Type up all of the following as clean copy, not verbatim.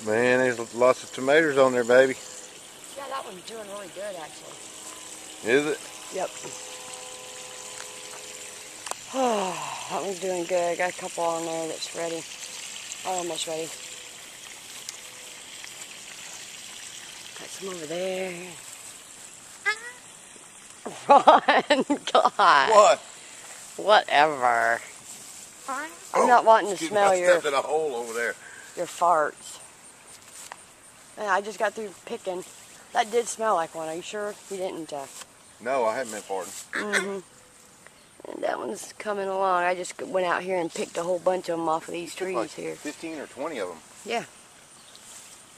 Man, there's lots of tomatoes on there, baby. Yeah, that one's doing really good, actually. Is it? Yep. That one's doing good. I got a couple on there that's ready. Almost ready. Got some over there. Ron, God. What? Whatever. I'm not wanting to smell I stepped in a hole over there. your farts. Yeah, I just got through picking. That did smell like one. Are you sure you didn't? No, I haven't been farting. And that one's coming along. I just went out here and picked a whole bunch of them off of these trees like here. 15 or 20 of them. Yeah.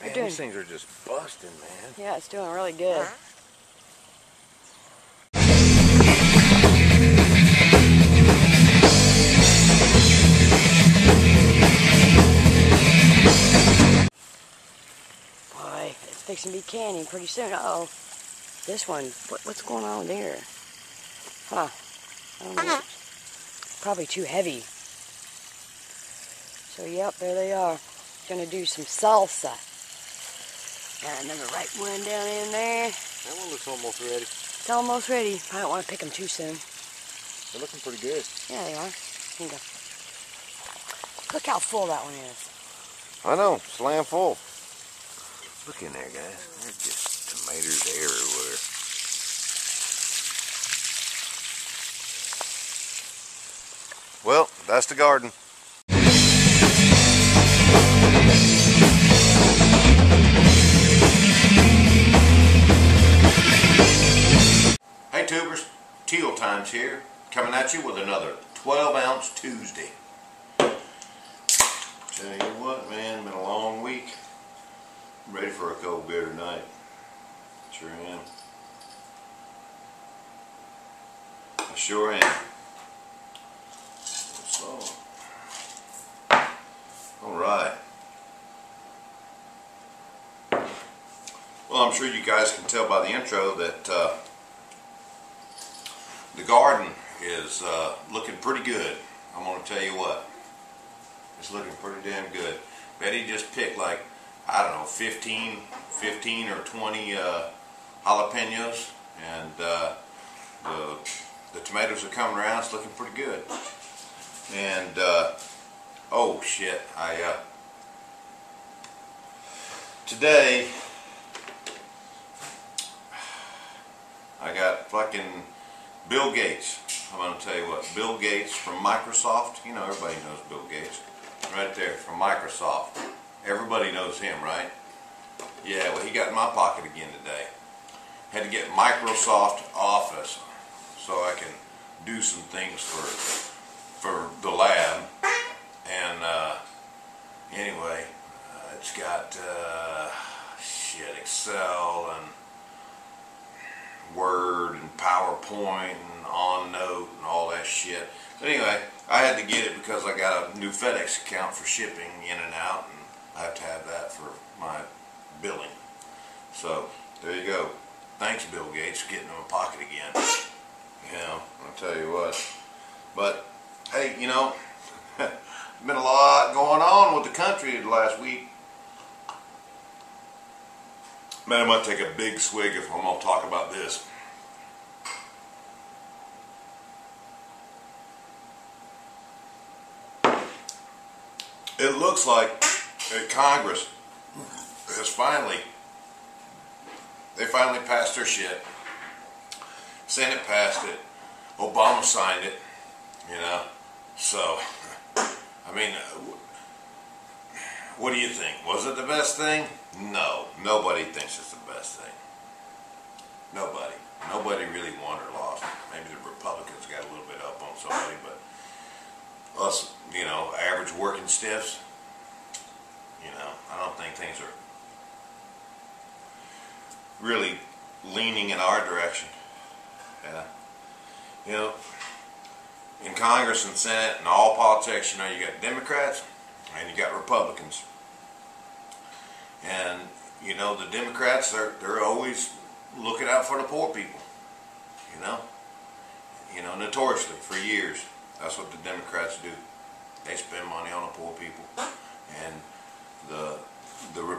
Man, these things are just busting, man. Yeah, it's doing really good. Boy, it's fixing to be canning pretty soon. Uh-oh. This one, what's going on there? Huh. I don't know. Probably too heavy. So, yep, there they are. Gonna do some salsa. Got another ripe one down in there. That one looks almost ready. It's almost ready. I don't want to pick them too soon. They're looking pretty good. Yeah, they are. Here you go. Look how full that one is. I know, slam full. Look in there, guys. There's just tomatoes everywhere. Well, that's the garden. Hey tubers, Teal Times here, coming at you with another 12-ounce Tuesday. Tell you what, man, been a long week. I'm ready for a cold beer tonight. Sure am. I sure am. So, alright. Well, I'm sure you guys can tell by the intro that the garden is looking pretty good. I'm going to tell you what. It's looking pretty damn good. Betty just picked like, I don't know, 15 or 20 jalapenos, and the tomatoes are coming around. It's looking pretty good. And oh shit, today I got fucking Bill Gates. I'm going to tell you what, Bill Gates from Microsoft. You know, everybody knows Bill Gates. Right there, from Microsoft. Everybody knows him, right? Yeah, well, he got in my pocket again today. Had to get Microsoft Office so I can do some things for the lab. And anyway, it's got shit, Excel and Word and PowerPoint and OnNote and all that shit. But anyway, I had to get it because I got a new FedEx account for shipping in and out, and I have to have that for my billing. So there you go. Thanks, Bill Gates, for getting in my pocket again. You know, I'll tell you what. But hey, you know, been a lot going on with the country the last week. Man, I'm going to take a big swig if I'm going to talk about this. It looks like Congress has they finally passed their shit. Senate passed it. Obama signed it. You know, so, I mean, what do you think? Was it the best thing? No. Nobody thinks it's the best thing. Nobody. Nobody really won or lost. Maybe the Republicans got a little bit up on somebody, but us, you know, average working stiffs, you know, I don't think things are really leaning in our direction. Yeah. You know, in Congress and Senate and all politics, you know, you got Democrats and you got Republicans. And, you know, the Democrats, they're always looking out for the poor people, you know. You know, notoriously, for years, that's what the Democrats do. They spend money on the poor people. And the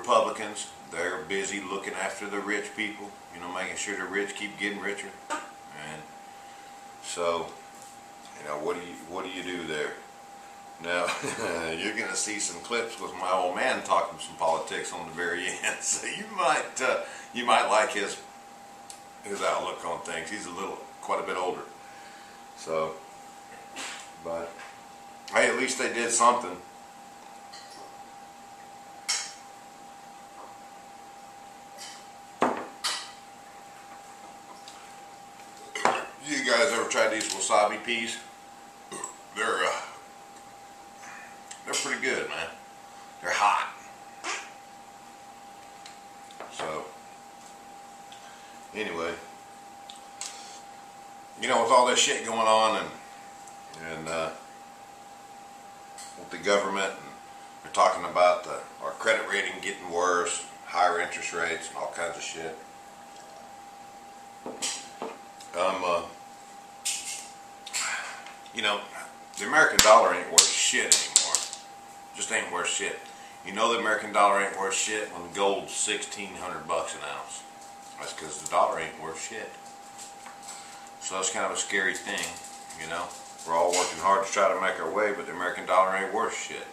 Republicans, they're busy looking after the rich people, you know, making sure the rich keep getting richer. And so, you know, what do you do there? Now, you're going to see some clips with my old man talking some politics on the very end. So you might like his outlook on things. He's quite a bit older. So, but hey, at least they did something. You guys ever tried these wasabi peas? They're pretty good, man. They're hot. So, anyway, you know, with all this shit going on and with the government, and they're talking about our credit rating getting worse, higher interest rates, and all kinds of shit. You know, the American dollar ain't worth shit anymore. Just ain't worth shit. You know the American dollar ain't worth shit when gold's $1,600 an ounce. That's because the dollar ain't worth shit. So it's kind of a scary thing, you know. We're all working hard to try to make our way, but the American dollar ain't worth shit.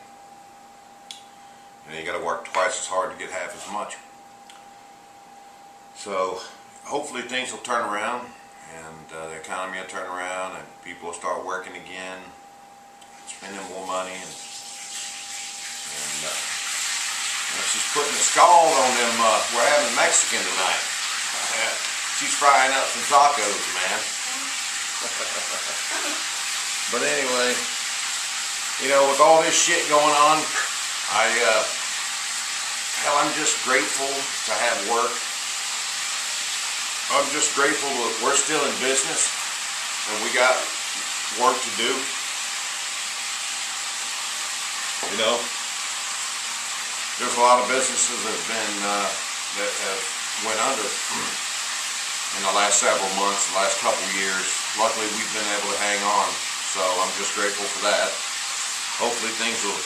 You know, you got to work twice as hard to get half as much. So hopefully things will turn around, and the economy will turn around, and people will start working again, spending more money, and she's putting a scald on them. We're having Mexican tonight. She's frying up some tacos, man. But anyway, you know, with all this shit going on, I'm just grateful to have work. I'm just grateful that we're still in business and we got work to do. You know, there's a lot of businesses that have went under in the last several months, the last couple years. Luckily, we've been able to hang on, so I'm just grateful for that. Hopefully, things will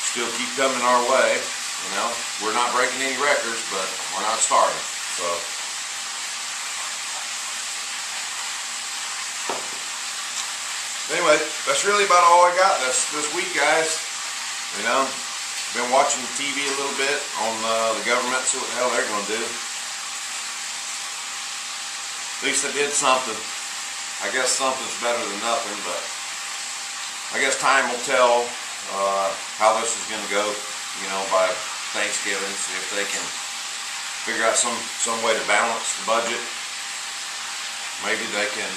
still keep coming our way. You know, we're not breaking any records, but we're not starving. So, anyway, that's really about all I got this week, guys. You know, been watching TV a little bit on the government, see what the hell they're going to do. At least they did something. I guess something's better than nothing, but I guess time will tell how this is going to go, you know, by Thanksgiving. See if they can figure out some way to balance the budget. Maybe they can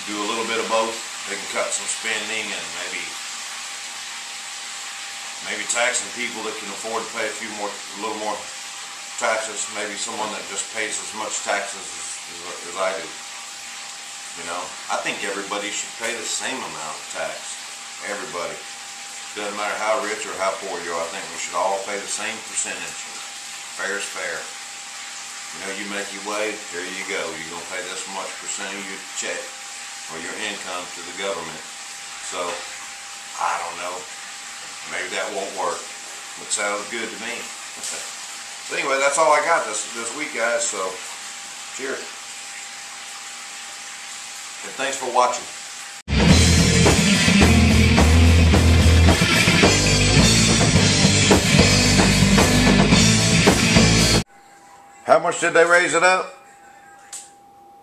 do a little bit of both. They can cut some spending and maybe taxing people that can afford to pay a little more taxes. Maybe someone that just pays as much taxes as I do. You know, I think everybody should pay the same amount of tax. Everybody. Doesn't matter how rich or how poor you are. I think we should all pay the same percentage. Fair is fair. You know, you make your way, there you go. You're going to pay this much percentage of your check or your income to the government. So, I don't know. Maybe that won't work. It sounds good to me. So anyway, that's all I got this week, guys. So, cheers. And thanks for watching. How much did they raise it up?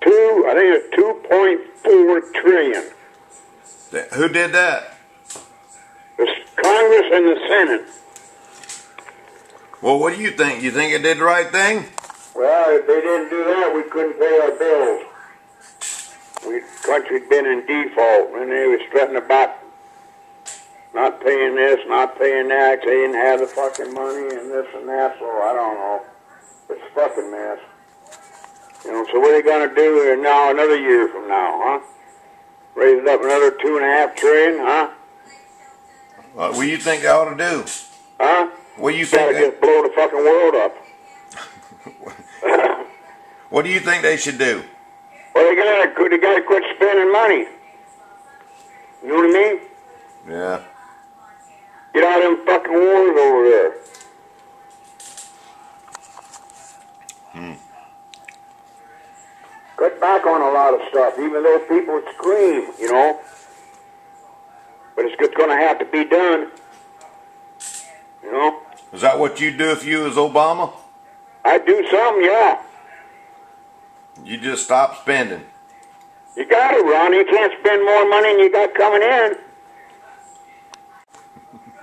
I think it's 2.4 trillion. Who did that? The Congress and the Senate. Well, what do you think? You think it did the right thing? Well, if they didn't do that, we couldn't pay our bills. The country'd been in default, and they was strutting about not paying this, not paying that. They didn't have the fucking money and this and that, so I don't know. It's a fucking mess. You know, so what are they going to do now another year from now, huh? Raise it up another 2.5 trillion, huh? What do you think they ought to do? Huh? What do you think? Gotta just blow the fucking world up. What do you think they should do? Well, they gotta quit spending money. You know what I mean? Yeah. Get out of them fucking wars over there. Cut back on a lot of stuff, even though people scream, you know. But it's going to have to be done, you know. Is that what you'd do if you was Obama? I'd do something, yeah. You just stop spending. You got to, Ron. You can't spend more money than you got coming in.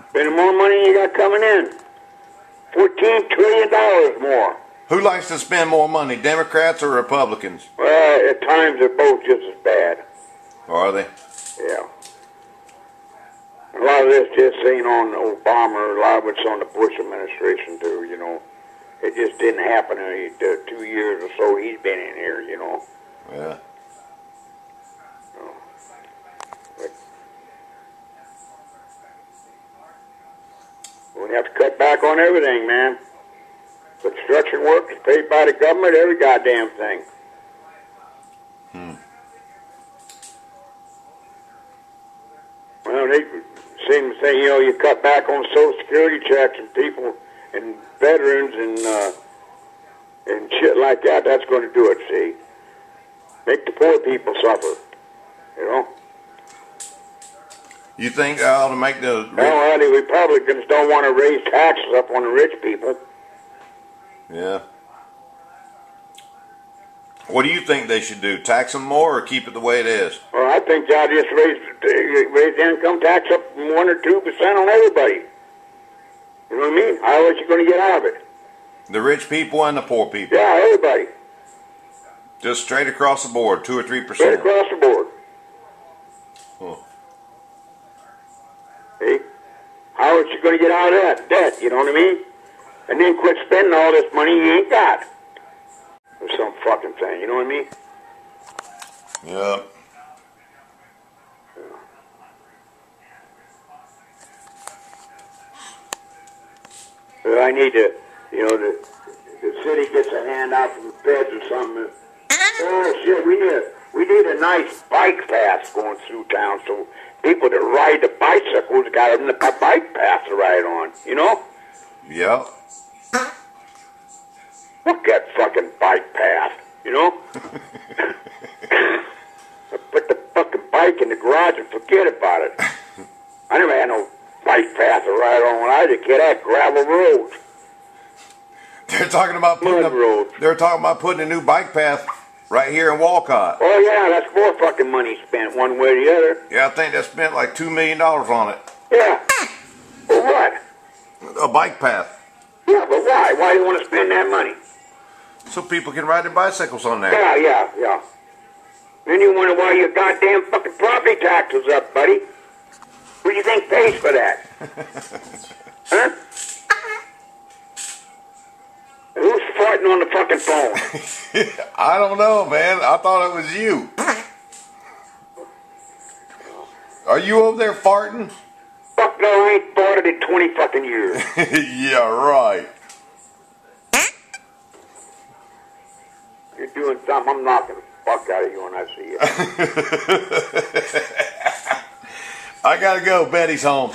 Spending more money than you got coming in. $14 trillion more. Who likes to spend more money, Democrats or Republicans? Well, at times they're both just as bad. Are they? Yeah. A lot of this just ain't on Obama. A lot of it's on the Bush administration, too, you know. It just didn't happen in 2 years or so he's been in here, you know. Yeah. We have to cut back on everything, man. Construction work is paid by the government, every goddamn thing. Well, they seem to say, you know, you cut back on Social Security checks and people and veterans and shit like that. That's going to do it. See, make the poor people suffer. You know. You think that ought to make the Well, the Republicans don't want to raise taxes up on the rich people. Yeah. What do you think they should do? Tax them more or keep it the way it is? Well, I think y'all just raise the income tax up 1 or 2% on everybody. You know what I mean? How else you going to get out of it? The rich people and the poor people? Yeah, everybody. Just straight across the board, 2 or 3%? Straight across the board. Huh. See? How else you going to get out of that debt? You know what I mean? And then quit spending all this money you ain't got. Or some fucking thing, you know what I mean? Yeah. But I need to, you know, the city gets a handout from the feds or something. Oh shit, we need a nice bike path going through town so people that ride the bicycles got a bike path to ride on, you know? Yeah. Look at fucking bike path, you know? Put the fucking bike in the garage and forget about it. I never had no bike path to ride on when I was a kid. I had gravel roads. They're talking about putting a new bike path right here in Walcott. Oh yeah, that's more fucking money spent one way or the other. Yeah, I think they spent like $2 million on it. Yeah. For what? A bike path. Yeah, but why? Why do you want to spend that money? So people can ride their bicycles on there. Yeah. Then you wonder why your goddamn fucking property tax is up, buddy. Who do you think pays for that? Huh? And who's farting on the fucking phone? I don't know, man. I thought it was you. Are you over there farting? Fuck no, I ain't farted in 20 fucking years. Yeah, right. You're doing something, I'm knocking the fuck out of you when I see you. I gotta go. Betty's home.